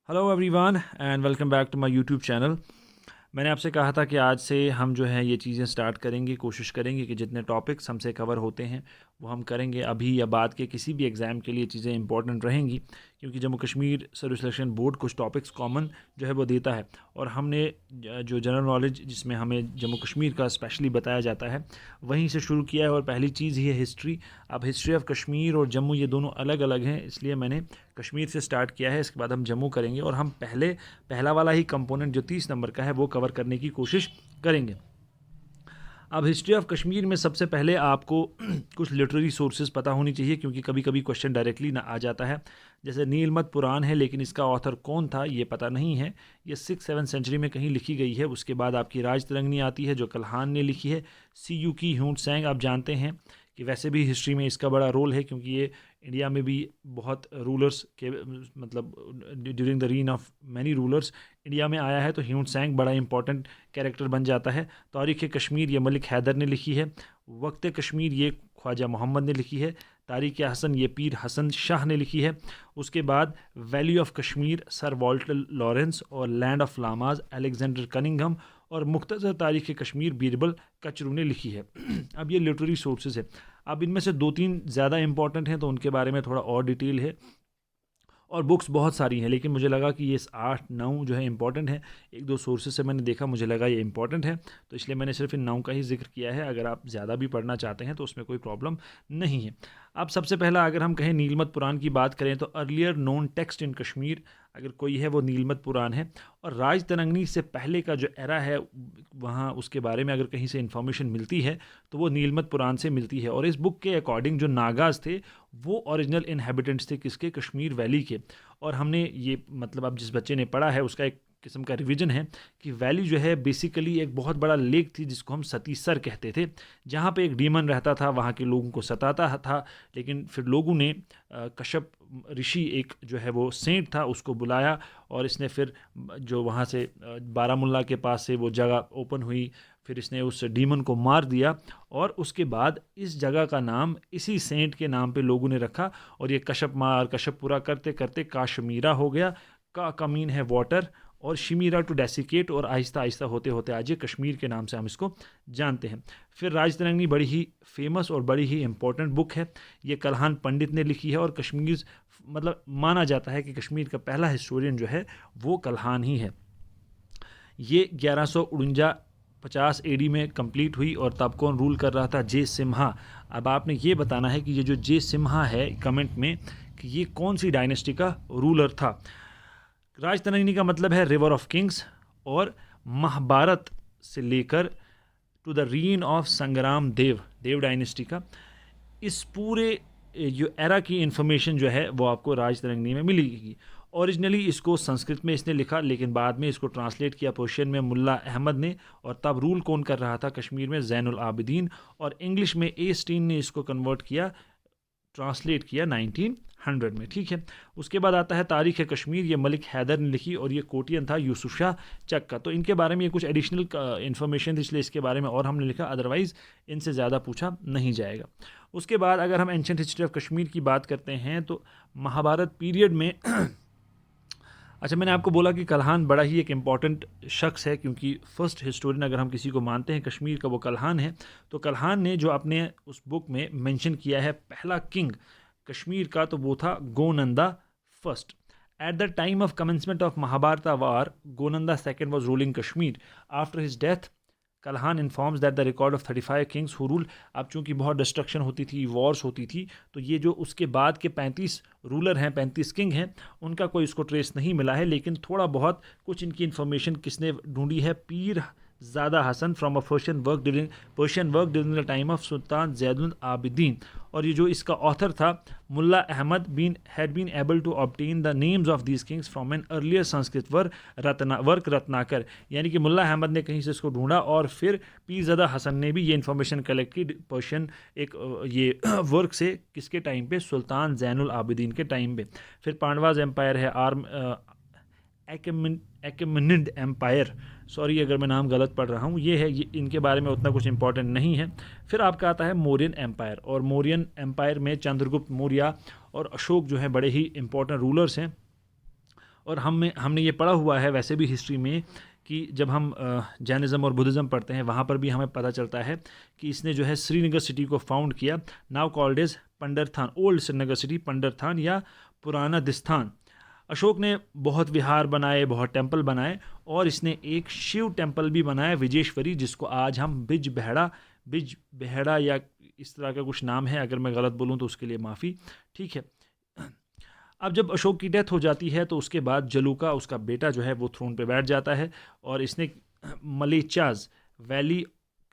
Hello everyone and welcome back to my YouTube channel. मैंने आपसे कहा था कि आज से हम जो है ये चीज़ें स्टार्ट करेंगे, कोशिश करेंगे कि जितने टॉपिक्स हमसे कवर होते हैं वो हम करेंगे। अभी या बाद के किसी भी एग्ज़ाम के लिए चीज़ें इंपॉर्टेंट रहेंगी, क्योंकि Jammu Kashmir service selection board कुछ टॉपिक्स कॉमन जो है वो देता है, और हमने जो जनरल नॉलेज जिसमें हमें जम्मू कश्मीर का स्पेशली बताया जाता है वहीं से शुरू किया है। और पहली चीज़ ये हिस्ट्री। अब हिस्ट्री ऑफ कश्मीर और जम्मू ये दोनों अलग अलग हैं, इसलिए मैंने कश्मीर से स्टार्ट किया है। इसके बाद हम जम्मू करेंगे और हम पहला वाला ही कंपोनेंट जो 30 नंबर का है वो कवर करने की कोशिश करेंगे। अब हिस्ट्री ऑफ कश्मीर में सबसे पहले आपको कुछ लिटरेरी सोर्सेज पता होनी चाहिए, क्योंकि कभी कभी क्वेश्चन डायरेक्टली ना आ जाता है। जैसे नीलमत पुराण है, लेकिन इसका ऑथर कौन था ये पता नहीं है। ये 6-7 सेंचुरी में कहीं लिखी गई है। उसके बाद आपकी राज तरंगनी आती है जो कल्हान ने लिखी है। CU की ह्यूटसेंग आप जानते हैं कि वैसे भी हिस्ट्री में इसका बड़ा रोल है, क्योंकि ये इंडिया में भी बहुत रूलर्स के मतलब during the reign of many rulers India में आया है, तो ह्यूटसेंग बड़ा इंपॉर्टेंट कैरेक्टर बन जाता है। तारीख़ कश्मीर ये मलिक हैदर ने लिखी है। वक्त कश्मीर ये ख्वाजा मोहम्मद ने लिखी है। तारीख़ हसन ये पीर हसन शाह ने लिखी है। उसके बाद valley of Kashmir sir Walter Lawrence और लैंड ऑफ लामाज अलेक्जेंडर कनिंघम और मुख्तसर तारीख़ कश्मीर बीरबल कचरू ने लिखी है। अब ये लिटरेरी सोर्सेज है। अब इनमें से 2-3 ज़्यादा इंपॉर्टेंट हैं, तो उनके बारे में थोड़ा और डिटेल है। और बुक्स बहुत सारी हैं, लेकिन मुझे लगा कि ये 8-9 जो है इंपॉर्टेंट है। 1-2 सोर्सेज से मैंने देखा, मुझे लगा ये इंपॉर्टेंट है, तो इसलिए मैंने सिर्फ इन 9 का ही जिक्र किया है। अगर आप ज़्यादा भी पढ़ना चाहते हैं तो उसमें कोई प्रॉब्लम नहीं है। अब सबसे पहला अगर हम कहें नीलमत पुराण की बात करें, तो earlier known text in Kashmir अगर कोई है वो नीलमत पुराण है। और राज तरंगनी से पहले का जो एरा है वहाँ उसके बारे में अगर कहीं से इन्फॉर्मेशन मिलती है तो वो नीलमत पुराण से मिलती है। और इस बुक के अकॉर्डिंग जो नागाज थे वो ओरिजिनल इनहेबिटेंट्स थे किसके, कश्मीर वैली के। और हमने ये मतलब अब जिस बच्चे ने पढ़ा है उसका एक किस्म का रिवीजन है कि वैली जो है बेसिकली एक बहुत बड़ा लेक थी जिसको हम सतीसर कहते थे, जहाँ पे एक डीमन रहता था, वहाँ के लोगों को सताता था। लेकिन फिर लोगों ने कश्यप ऋषि एक जो है वो सेंट था उसको बुलाया, और इसने फिर जो वहाँ से बारामुल्ला के पास से वो जगह ओपन हुई, फिर इसने उस डीमन को मार दिया। और उसके बाद इस जगह का नाम इसी सेंट के नाम पे लोगों ने रखा, और ये कश्यप मार कश्यप पूरा करते करते काश्मीरा हो गया। का मीन है वाटर, और शिमीरा टू डेसिकेट, और आहिस्ता आहिस्ता होते होते आज ये कश्मीर के नाम से हम इसको जानते हैं। फिर राज तरंगनी बड़ी ही फेमस और बड़ी ही इंपॉर्टेंट बुक है। ये कल्हान पंडित ने लिखी है, और कश्मीर मतलब माना जाता है कि कश्मीर का पहला हिस्टोरियन जो है वो कल्हान ही है। ये 1149-50 AD में कंप्लीट हुई, और तब कौन रूल कर रहा था, जे सिम्हा। अब आपने ये बताना है कि ये जो जे सिम्हा है कमेंट में, कि ये कौन सी डायनेस्टी का रूलर था। राज तरंगनी का मतलब है रिवर ऑफ किंग्स, और महाभारत से लेकर टू द रीन ऑफ संग्राम देव डायनेस्टी का इस पूरे जो एरा की इंफॉर्मेशन जो है वो आपको राज तरंगनी में मिलेगी। ओरिजिनली इसको संस्कृत में इसने लिखा, लेकिन बाद में इसको ट्रांसलेट किया पर्शियन में मुल्ला अहमद ने। और तब रूल कौन कर रहा था कश्मीर में, ज़ैनुल आबिदीन। और इंग्लिश में ए स्टीन ने इसको कन्वर्ट किया, ट्रांसलेट किया 1900 में। ठीक है। उसके बाद आता है तारीख़ कश्मीर, ये मलिक हैदर ने लिखी, और ये कोटियन था यूसुफ शाह चक का। तो इनके बारे में ये कुछ एडिशनल इन्फॉर्मेशन थी, इसलिए इसके बारे में और हमने लिखा, अदरवाइज़ इनसे ज़्यादा पूछा नहीं जाएगा। उसके बाद अगर हम एंशेंट हिस्ट्री ऑफ कश्मीर की बात करते हैं तो महाभारत पीरियड में अच्छा, मैंने आपको बोला कि कल्हान बड़ा ही एक इम्पॉर्टेंट शख्स है, क्योंकि फर्स्ट हिस्टोरियन अगर हम किसी को मानते हैं कश्मीर का वो कल्हान है। तो कल्हान ने जो अपने उस बुक में मेंशन किया है पहला किंग कश्मीर का, तो वो था Gonanda first. At the time of commencement of Mahabharata war, Gonanda second was ruling Kashmir. After his death, Kalhan informs that the record of 35 kings who rule. अब चूंकि बहुत डिस्ट्रक्शन होती थी, वॉर्स होती थी, तो ये जो उसके बाद के 35 रूलर हैं, 35 किंग हैं, उनका कोई इसको ट्रेस नहीं मिला है। लेकिन थोड़ा बहुत कुछ इनकी इन्फॉर्मेशन किसने ढूंढी है, Pir Zada Hasan from a Persian work during the time of Sultan Zainul Abidin. और ये जो इसका ऑथर था Mulla Ahmad had been able to obtain the names of these kings from an earlier Sanskrit work Ratnakar. यानी कि मुल्ला अहमद ने कहीं से इसको ढूंढा, और फिर पीरज़ादा हसन ने भी ये इन्फॉर्मेशन कलेक्ट की पर्शियन एक ये वर्क से, किसके टाइम पे, सुल्तान ज़ैनुल आबिदीन के टाइम पे। फिर पांडवाज एम्पायर है, एकमेनिड एम्पायर, सॉरी अगर मैं नाम गलत पढ़ रहा हूँ, ये इनके बारे में उतना कुछ इंपॉर्टेंट नहीं है। फिर आपका आता है मौर्यन एम्पायर, और मौर्यन एम्पायर में चंद्रगुप्त मौर्य और अशोक जो है बड़े ही इंपॉर्टेंट रूलर्स हैं। और हमने ये पढ़ा हुआ है वैसे भी हिस्ट्री में कि जब हम जैनिज़्म और बुद्धिज़्म पढ़ते हैं वहाँ पर भी हमें पता चलता है कि इसने जो है श्रीनगर सिटी को फाउंड किया, now called as Pandrethan, old Srinagar city Pandrethan या पुराना दिस्थान। अशोक ने बहुत विहार बनाए, बहुत टेंपल बनाए और इसने एक शिव टेंपल भी बनाया विजेश्वरी, जिसको आज हम बिज बेहड़ा या इस तरह का कुछ नाम है, अगर मैं गलत बोलूँ तो उसके लिए माफ़ी। ठीक है, अब जब अशोक की डेथ हो जाती है तो उसके बाद जलूका उसका बेटा जो है वो थ्रोन पे बैठ जाता है और इसने Mlecchas valley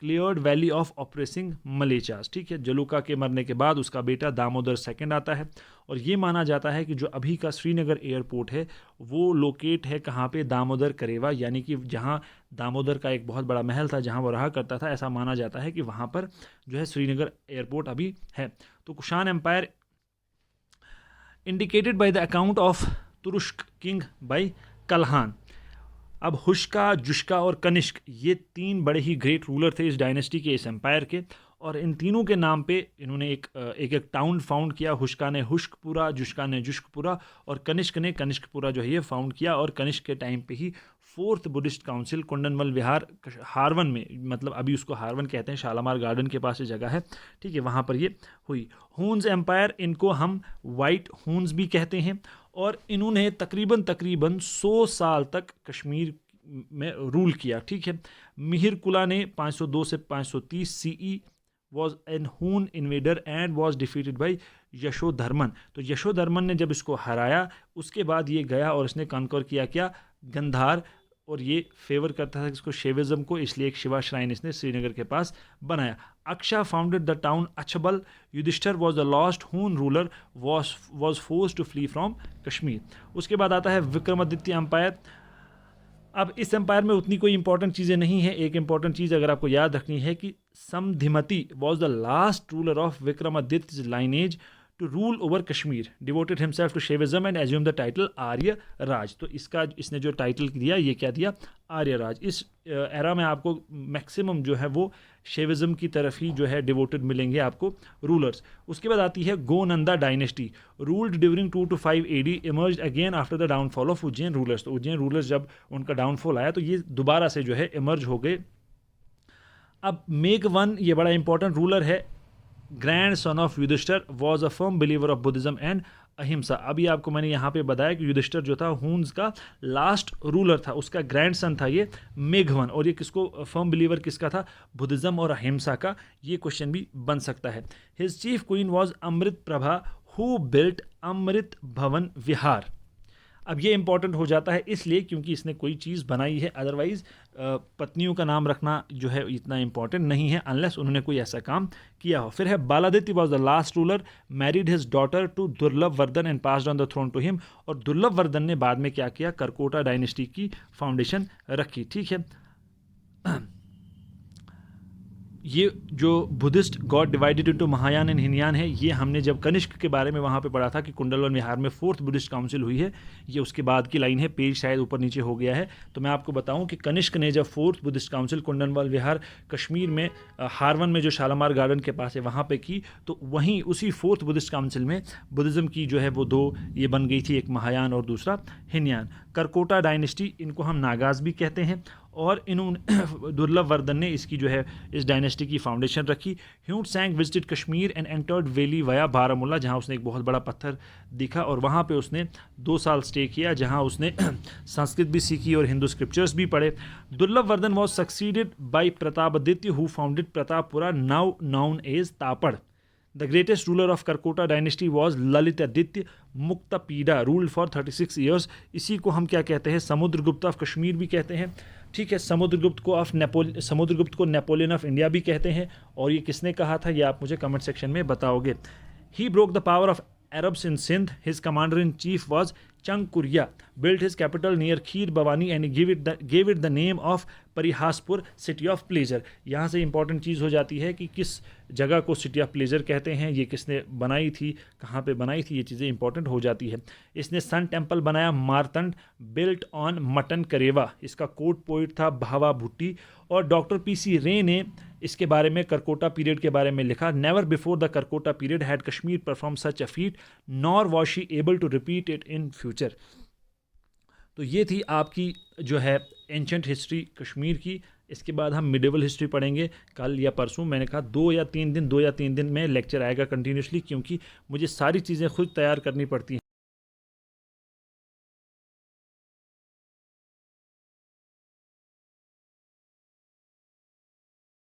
cleared valley of oppressing Mlecchas. ठीक है, जलूका के मरने के बाद उसका बेटा दामोदर सेकंड आता है और ये माना जाता है कि जो अभी का श्रीनगर एयरपोर्ट है वो लोकेट है कहाँ पे, दामोदर करेवा, यानी कि जहाँ दामोदर का एक बहुत बड़ा महल था जहाँ वो रहा करता था, ऐसा माना जाता है कि वहाँ पर जो है श्रीनगर एयरपोर्ट अभी है। तो Kushan empire indicated by the account of Turushka king by Kalhan. अब हुश्का, जुश्का और कनिष्क ये 3 बड़े ही ग्रेट रूलर थे इस डायनेस्टी के, इस एम्पायर के, और इन तीनों के नाम पे इन्होंने एक टाउन फाउंड किया। हुश्का ने हुश्कपुरा, जुश्का ने जुश्कपुरा और कनिष्क ने कनिष्कपुरा जो है ये फाउंड किया। और कनिष्क के टाइम पे ही 4th बुद्धिस्ट काउंसिल कुंडनवल विहार हारवन में, मतलब अभी उसको हारवन कहते हैं, शालामार गार्डन के पास ये जगह है, ठीक है, वहाँ पर ये हुई। हून्स एम्पायर, इनको हम वाइट हून्स भी कहते हैं और इन्होंने तकरीबन 100 साल तक कश्मीर में रूल किया। ठीक है, मिहिर कुला ने 502 से 530 CE was an Hun invader and was defeated by Yashodharman. तो यशोधर्मन ने जब इसको हराया उसके बाद ये गया और इसने कॉन्कर किया क्या, गंधार, और ये फेवर करता था इसको शिविज्म को, इसलिए एक शिवा श्राइन इसने श्रीनगर के पास बनाया। Aksha founded the town Achabal. Yudhishthira was the last Hun ruler was forced to flee from Kashmir. उसके बाद आता है विक्रमादित्य एम्पायर। अब इस एम्पायर में उतनी कोई इंपॉर्टेंट चीज़ें नहीं है। एक इंपॉर्टेंट चीज़ अगर आपको याद रखनी है कि Sandhimati was the last ruler of Vikramaditya lineage to rule over Kashmir, devoted himself to Shaivism and assume the title Arya Raj. तो इसने जो टाइटल दिया ये क्या दिया, आर्य राज। इस एरा में आपको मैक्सिमम जो है वो शैविज्म की तरफ ही जो है डिवोटेड मिलेंगे आपको रूलर्स। उसके बाद आती है Gonanda dynasty, ruled during 2 to 5 AD, emerged again after the downfall of Ujjain rulers. तो उज्जैन रूलर्स जब उनका डाउनफॉल आया तो ये दोबारा से जो है इमर्ज हो गए। अब मेघवन ये बड़ा इंपॉर्टेंट रूलर है, grandson of Yudhishthira, was a firm believer of Buddhism and ahimsa. अभी आपको मैंने यहाँ पे बताया कि युधिष्ठिर जो था हून्स का लास्ट रूलर था, उसका ग्रैंड सन था ये मेघवन, और ये किसको फर्म बिलीवर किसका था, बुद्धिज्म और अहिंसा का। ये क्वेश्चन भी बन सकता है। His chief queen was Amrit Prabha who built Amrit Bhavan Vihar. अब ये इंपॉर्टेंट हो जाता है इसलिए क्योंकि इसने कोई चीज़ बनाई है, अदरवाइज पत्नियों का नाम रखना जो है इतना इंपॉर्टेंट नहीं है अनलेस उन्होंने कोई ऐसा काम किया हो। फिर है Baladitya was the last ruler, married his daughter to Durlabh Vardhan and passed on the throne to him. और दुर्लभ वर्धन ने बाद में क्या किया, करकोटा डायनेस्टी की फाउंडेशन रखी। ठीक है, ये जो Buddhist god divided into Mahayana and Hinayana है, ये हमने जब कनिष्क के बारे में वहाँ पे पढ़ा था कि कुंडलवन विहार में 4th बुद्धिस्ट काउंसिल हुई है, ये उसके बाद की लाइन है, पेज शायद ऊपर नीचे हो गया है। तो मैं आपको बताऊं कि कनिष्क ने जब 4th बुद्धिस्ट काउंसिल कुंडलवन विहार कश्मीर में हारवन में जो शालामार गार्डन के पास है वहाँ पे की, तो वहीं उसी 4th बुद्धिस्ट काउंसिल में बुद्धिज़्म की जो है वो 2 ये बन गई थी, एक महायान और दूसरा हिनयान। करकोटा डायनेस्टी, इनको हम नागाज भी कहते हैं, और इन्होंने दुर्लभ वर्धन ने इसकी जो है इस डायनेस्टी की फाउंडेशन रखी। Hiuen Tsang visited Kashmir and entered valley via Baramulla, जहाँ उसने एक बहुत बड़ा पत्थर दिखा और वहाँ पे उसने 2 साल स्टे किया, जहाँ उसने संस्कृत भी सीखी और हिंदू स्क्रिप्चर्स भी पढ़े। Durlabh Vardhan was succeeded by Pratapaditya who founded Pratapapura, now known as Tapar. The greatest ruler of Karkota dynasty was Lalitaditya Muktapida, ruled for 36 years. इसी को हम क्या कहते हैं, समुद्रगुप्त ऑफ कश्मीर भी कहते हैं। ठीक है, समुद्रगुप्त को नेपोलियन ऑफ इंडिया भी कहते हैं। और ये किसने कहा था, ये आप मुझे कमेंट सेक्शन में बताओगे। He broke the power of Arabs in Sindh. His commander-in-chief was Chankuria. Built his capital near Kheer Bhavani and gave it the name of Parihaspur, city of pleasure. यहाँ से इंपॉर्टेंट चीज़ हो जाती है कि किस जगह को सिटी ऑफ प्लेजर कहते हैं, ये किसने बनाई थी, कहाँ पे बनाई थी, ये चीज़ें इंपॉर्टेंट हो जाती है। इसने सन टेम्पल बनाया मारतंड, बिल्ट ऑन मटन करेवा। इसका कोर्ट पोइट था भावा भुट्टी। और डॉक्टर PC रे ने इसके बारे में करकोटा पीरियड के बारे में लिखा, never before the Karkota period had Kashmir perform such a feat nor was she able to repeat it in future. तो ये थी आपकी जो है एंशंट हिस्ट्री कश्मीर की। इसके बाद हम मिडिवल हिस्ट्री पढ़ेंगे कल या परसों। मैंने कहा 2 या 3 दिन में लेक्चर आएगा कंटिन्यूसली, क्योंकि मुझे सारी चीज़ें खुद तैयार करनी पड़ती हैं।